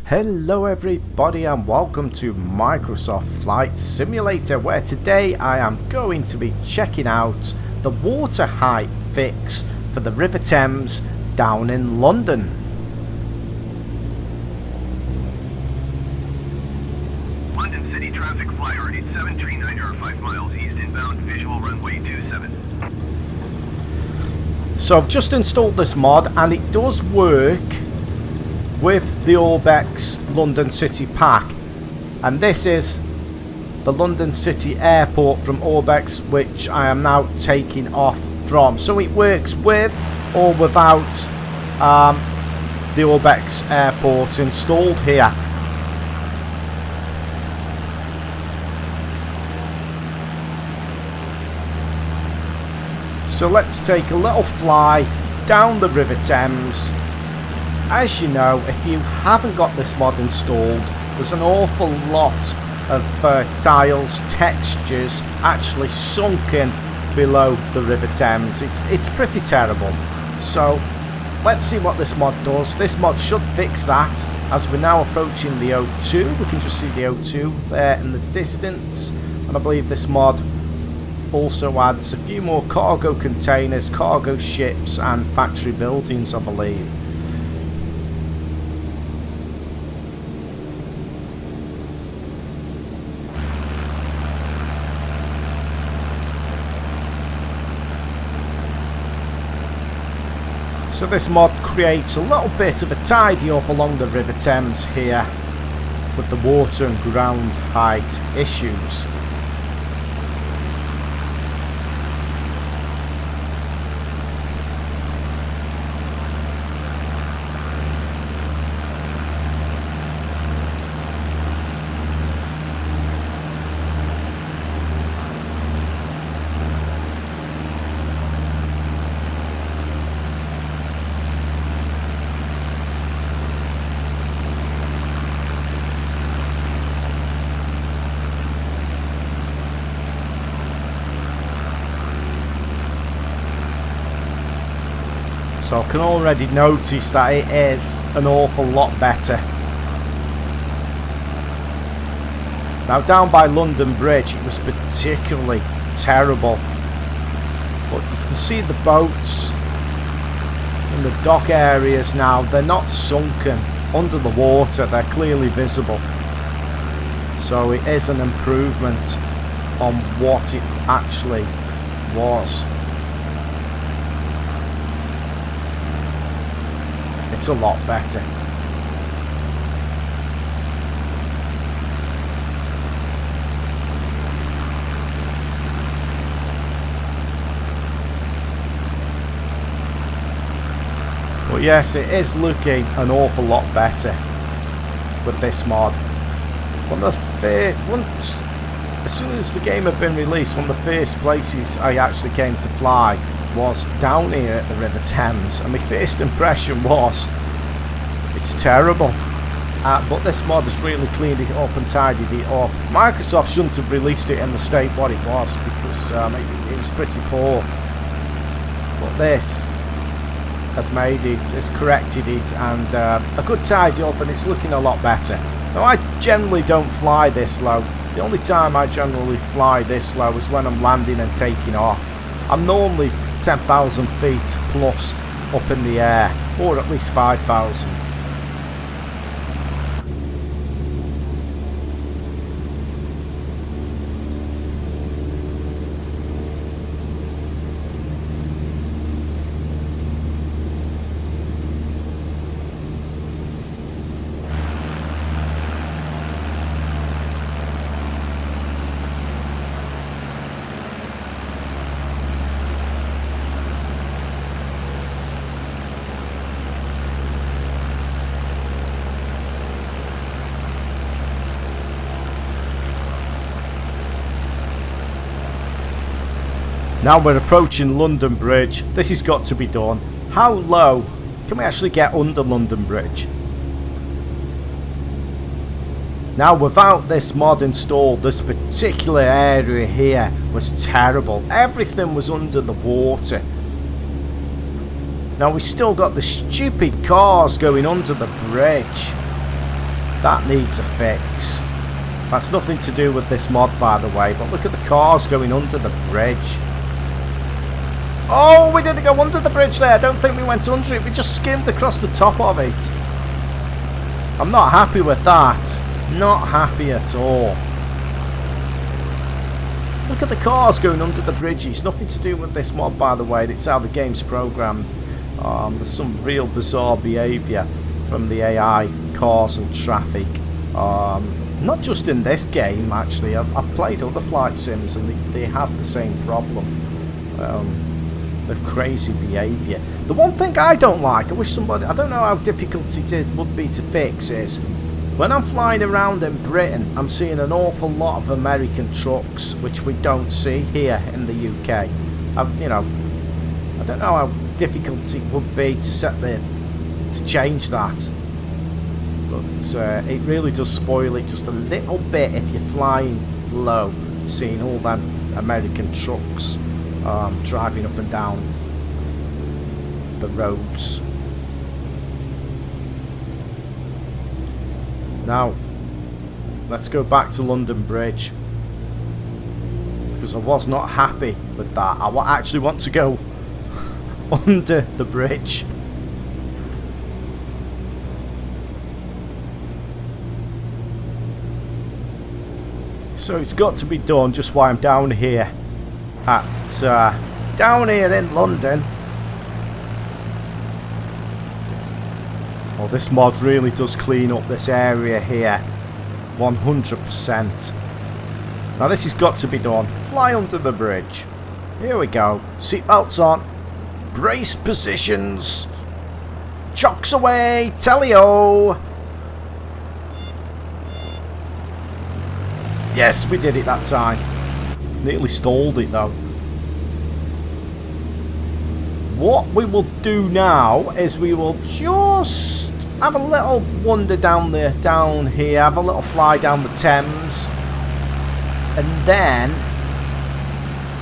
Hello everybody and welcome to Microsoft Flight Simulator, where today I am going to be checking out the water height fix for the River Thames down in London. London City traffic flyer 8739 or 5 miles east inbound, visual runway 27. So I've just installed this mod and it does work with the Orbx London City pack, and this is the London City Airport from Orbx, which I am now taking off from. So it works with or without the Orbx Airport installed here. So let's take a little fly down the River Thames. As you know, if you haven't got this mod installed, there's an awful lot of tiles, textures actually sunken below the River Thames. It's pretty terrible. So let's see what this mod does. This mod should fix that. As we're now approaching the O2, we can just see the O2 there in the distance, and I believe this mod also adds a few more cargo containers, cargo ships and factory buildings, I believe. So this mod creates a little bit of a tidy up along the River Thames here with the water and ground height issues. So I can already notice that it is an awful lot better. Now down by London Bridge it was particularly terrible. But you can see the boats in the dock areas now, they're not sunken under the water, they're clearly visible. So it is an improvement on what it actually was. It's a lot better. But yes, it is looking an awful lot better with this mod. As soon as the game had been released, one of the first places I actually came to fly was down here at the River Thames, and my first impression was it's terrible, but this mod has really cleaned it up and tidied it up. Microsoft shouldn't have released it in the state what it was, because it was pretty poor, but this has made it, has corrected it, and a good tidy up, and it's looking a lot better. Now I generally don't fly this low. The only time I generally fly this low is when I'm landing and taking off. I'm normally 10,000 feet plus up in the air, or at least 5,000. Now we're approaching London Bridge. This has got to be done. How low can we actually get under London Bridge? Now without this mod installed, this particular area here was terrible. Everything was under the water. Now we still got the stupid cars going under the bridge. That needs a fix. That's nothing to do with this mod, by the way, but look at the cars going under the bridge. Oh, we didn't go under the bridge there. I don't think we went under it. We just skimmed across the top of it. I'm not happy with that. Not happy at all. Look at the cars going under the bridges. Nothing to do with this mod, by the way. It's how the game's programmed. There's some real bizarre behaviour from the AI, cars and traffic. Not just in this game, actually. I've played other flight sims and they have the same problem. Of crazy behaviour. The one thing I don't like, I wish somebody, I don't know how difficult it would be to fix, is when I'm flying around in Britain, I'm seeing an awful lot of American trucks, which we don't see here in the UK. You know, I don't know how difficult it would be to change that, but it really does spoil it just a little bit if you're flying low, seeing all them American trucks driving up and down the roads. Now, let's go back to London Bridge, because I was not happy with that. I actually want to go under the bridge. So it's got to be done just while I'm down here in London. Oh, this mod really does clean up this area here 100%. Now this has got to be done. Fly under the bridge. Here we go. Seatbelts on. Brace positions. Chocks away. Telly-o. Yes, we did it that time. Nearly stalled it though. What we will do now is we will just have a little wander down here, have a little fly down the Thames, and then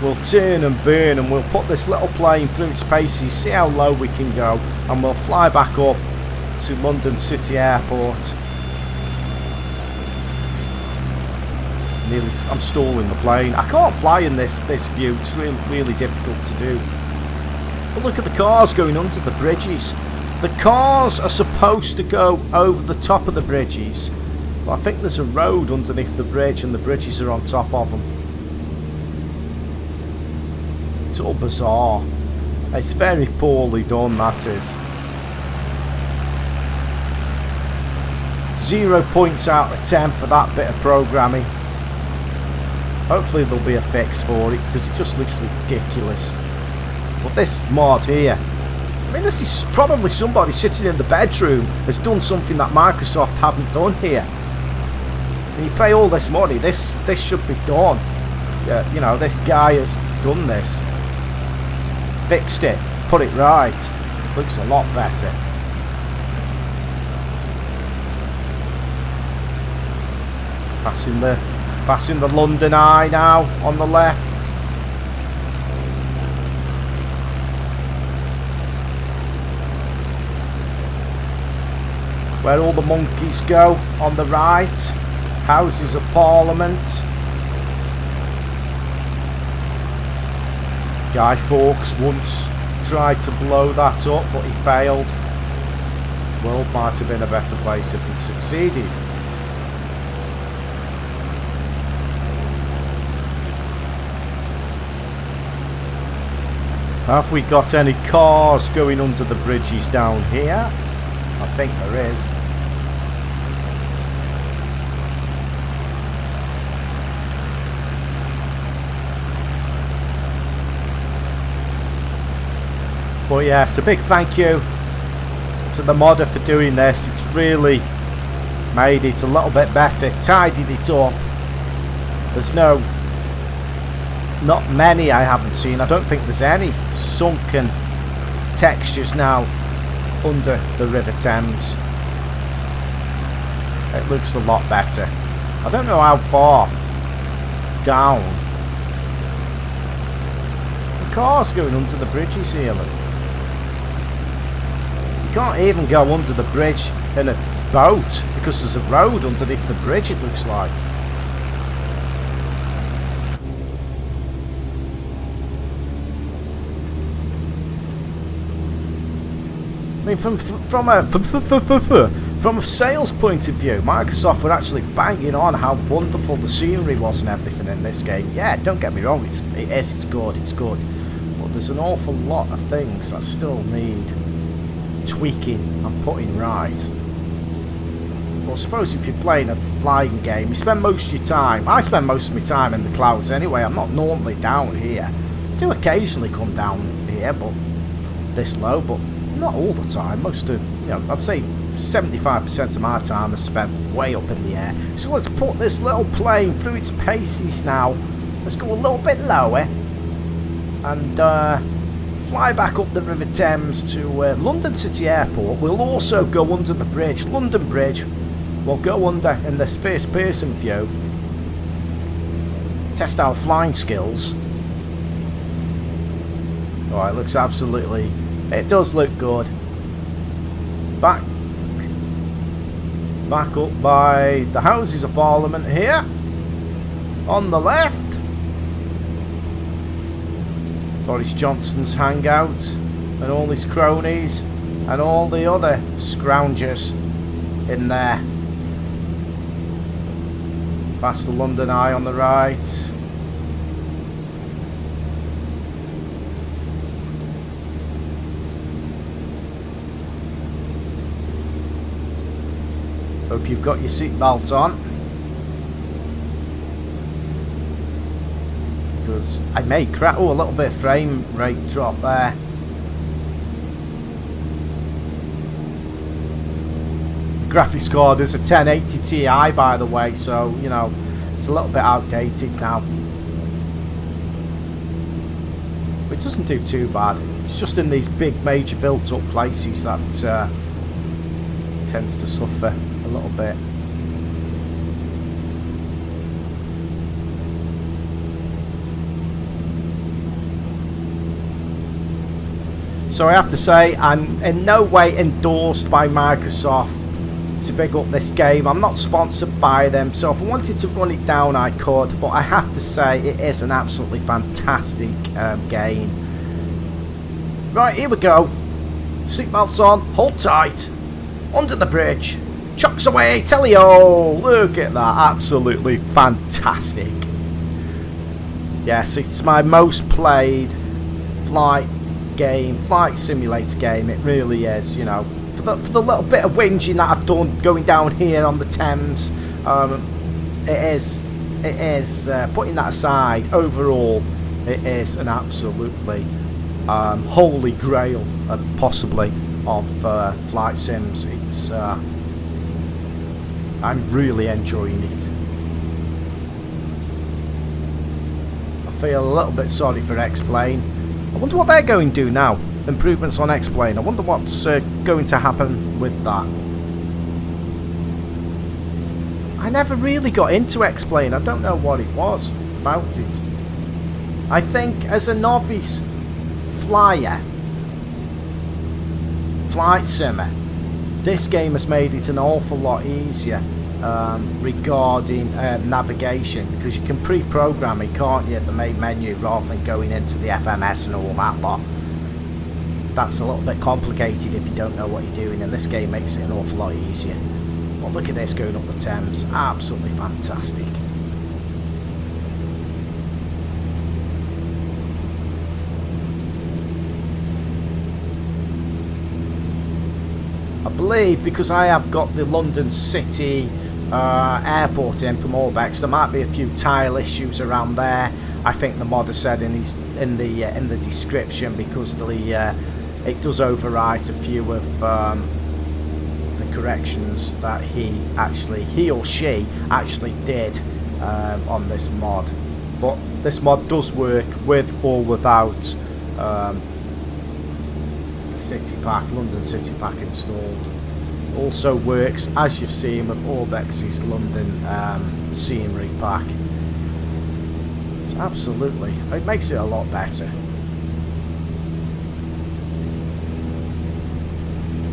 we'll turn and burn and we'll put this little plane through its paces, see how low we can go, and we'll fly back up to London City Airport. Nearly, I'm stalling the plane. I can't fly in this view. It's really difficult to do. But look at the cars going under the bridges. The cars are supposed to go over the top of the bridges, but I think there's a road underneath the bridge and the bridges are on top of them. It's all bizarre. It's very poorly done, that is. 0 points out of 10 for that bit of programming. Hopefully there'll be a fix for it, because it just looks ridiculous. But this mod here, I mean, this is probably somebody sitting in the bedroom has done something that Microsoft haven't done here. And you pay all this money, this should be done. Yeah, you know, this guy has done this. Fixed it, put it right. Looks a lot better. Passing the London Eye now on the left. Where all the monkeys go on the right. Houses of Parliament. Guy Fawkes once tried to blow that up, but he failed. The world might have been a better place if he'd succeeded. Have we got any cars going under the bridges down here? I think there is. But yes, a big thank you to the modder for doing this. It's really made it a little bit better, tidied it up. There's not many I haven't seen. I don't think there's any sunken textures now under the River Thames. It looks a lot better. I don't know how far down the cars going under the bridges here. Look. You can't even go under the bridge in a boat because there's a road underneath the bridge, it looks like. I mean, from a sales point of view, Microsoft were actually banging on how wonderful the scenery was and everything in this game. Yeah, don't get me wrong, it's good, but there's an awful lot of things that still need tweaking and putting right. Well, I suppose if you're playing a flying game, you spend most of your time, I spend most of my time in the clouds anyway. I'm not normally down here. I do occasionally come down here, but this low, but not all the time. Most of, I'd say 75% of my time is spent way up in the air. So let's put this little plane through its paces now. Let's go a little bit lower and fly back up the River Thames to London City Airport. We'll also go under the bridge, London Bridge. We'll go under in this first person view, test our flying skills. Oh, it looks absolutely, it does look good. Back up by the Houses of Parliament here. On the left, Boris Johnson's hangout and all his cronies and all the other scroungers in there. Past the London Eye on the right. Hope you've got your seatbelt on, because I may crash. Oh, a little bit of frame rate drop there. The graphics card is a 1080 Ti, by the way, so it's a little bit outdated now. But it doesn't do too bad. It's just in these big major built-up places that tends to suffer a little bit. So I have to say, I'm in no way endorsed by Microsoft to big up this game. I'm not sponsored by them, so if I wanted to run it down I could, but I have to say it is an absolutely fantastic game. Right, here we go. Seatbelts on, hold tight. Under the bridge. Chucks away, Telly-o! Look at that, absolutely fantastic. Yes, it's my most played flight simulator game. It really is, For the little bit of whinging that I've done going down here on the Thames, it is putting that aside, overall, it is an absolutely holy grail, possibly, of flight sims. It's I'm really enjoying it. I feel a little bit sorry for X-Plane. I wonder what they're going to do now. Improvements on X-Plane. I wonder what's going to happen with that. I never really got into X-Plane. I don't know what it was about it. I think as a novice flyer, flight simmer, this game has made it an awful lot easier regarding navigation, because you can pre-program it, can't you, at the main menu rather than going into the FMS and all that lot. That's a little bit complicated if you don't know what you're doing, and this game makes it an awful lot easier. Well, look at this going up the Thames, absolutely fantastic. I believe because I have got the London City airport in from Orbx, there might be a few tile issues around there. I think the modder said in the description, because it does overwrite a few of the corrections that he or she actually did on this mod. But this mod does work with or without City Pack, London City Pack installed. Also works, as you've seen, with Orbx's London scenery pack. It's absolutely, it makes it a lot better.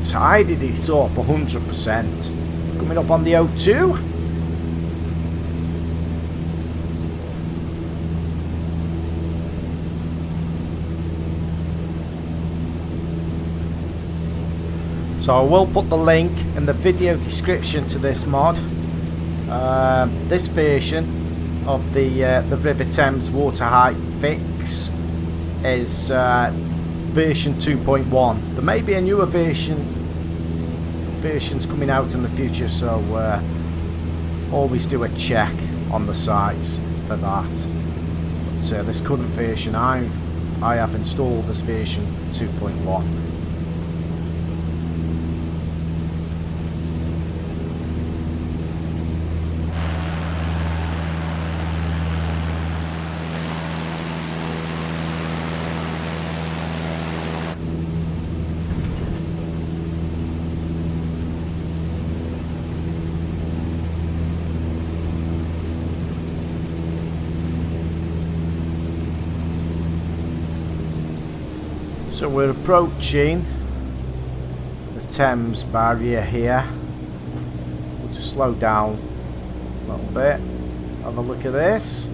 tidied it up 100%. Coming up on the O2. So I will put the link in the video description to this mod. This version of the River Thames water height fix is version 2.1. There may be a newer versions coming out in the future, so always do a check on the sites for that. But this current version I have installed as version 2.1. So we're approaching the Thames barrier here. We'll just slow down a little bit. Have a look at this.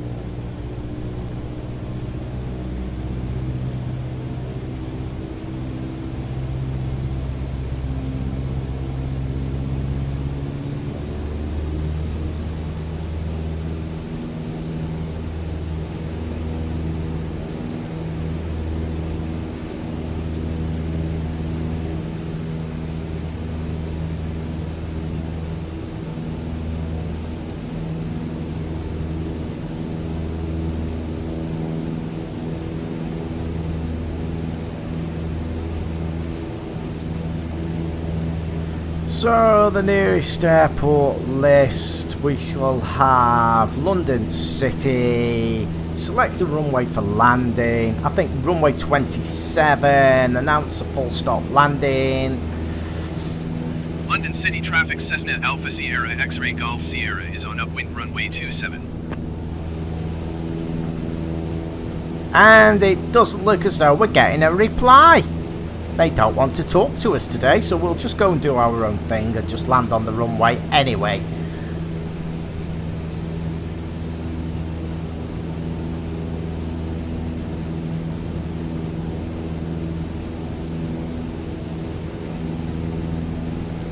So the nearest airport list, we shall have London City, select a runway for landing, I think runway 27, announce a full stop landing. London City traffic Cessna Alpha Sierra X-Ray Golf Sierra is on upwind runway 27. And it doesn't look as though we're getting a reply. They don't want to talk to us today, so we'll just go and do our own thing and just land on the runway anyway.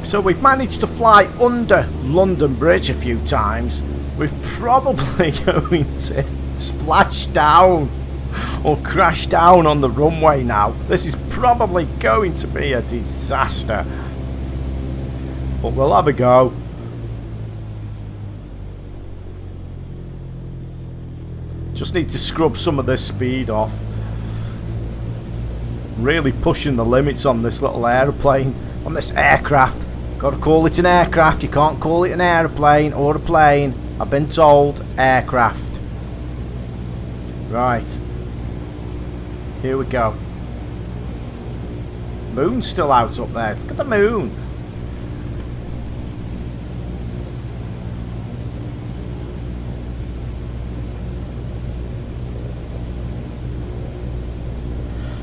So we've managed to fly under London Bridge a few times. We're probably going to splash down or crash down on the runway now. This is probably going to be a disaster, but we'll have a go. Just need to scrub some of this speed off. Really pushing the limits on this little aeroplane, on this aircraft. Got to call it an aircraft, you can't call it an aeroplane or a plane. I've been told aircraft. Right. Here we go. Moon's still out up there. Look at the moon.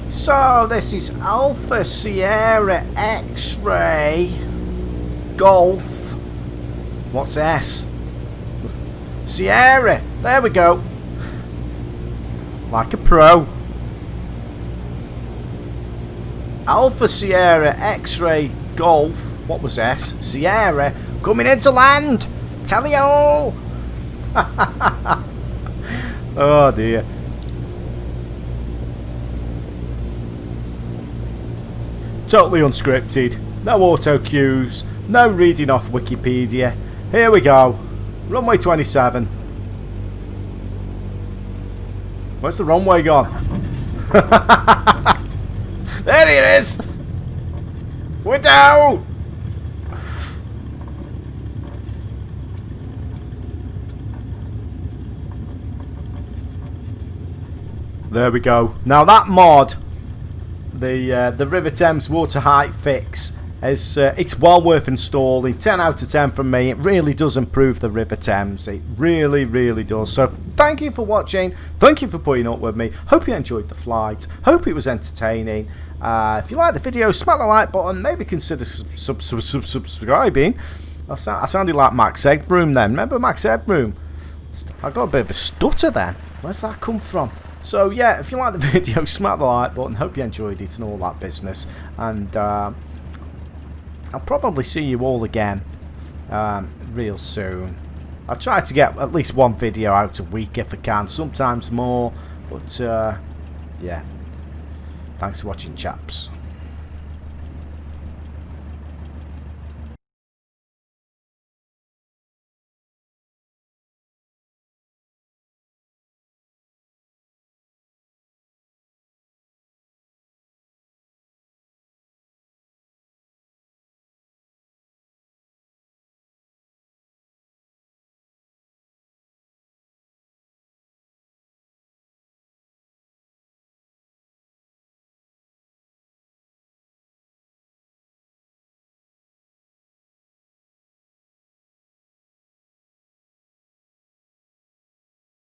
So this is Alpha Sierra X-Ray Golf. What's S? Sierra. There we go. Like a pro. Alpha Sierra X-Ray Golf, what was S? Sierra, coming in to land! Tally-o! Oh dear. Totally unscripted, no auto cues, no reading off Wikipedia. Here we go, runway 27. Where's the runway gone? There it is! We're down! There we go. Now that mod, the River Thames water height fix, It's well worth installing. 10 out of 10 from me. It really does improve the River Thames. It really, really does. So thank you for watching. Thank you for putting up with me. Hope you enjoyed the flight. Hope it was entertaining. If you like the video, smack the like button. Maybe consider subscribing. I sounded like Max Headroom then. Remember Max Headroom? I got a bit of a stutter then. Where's that come from? So yeah, if you like the video, smack the like button. Hope you enjoyed it and all that business. And I'll probably see you all again real soon. I'll try to get at least one video out a week if I can, sometimes more, but yeah. Thanks for watching, chaps.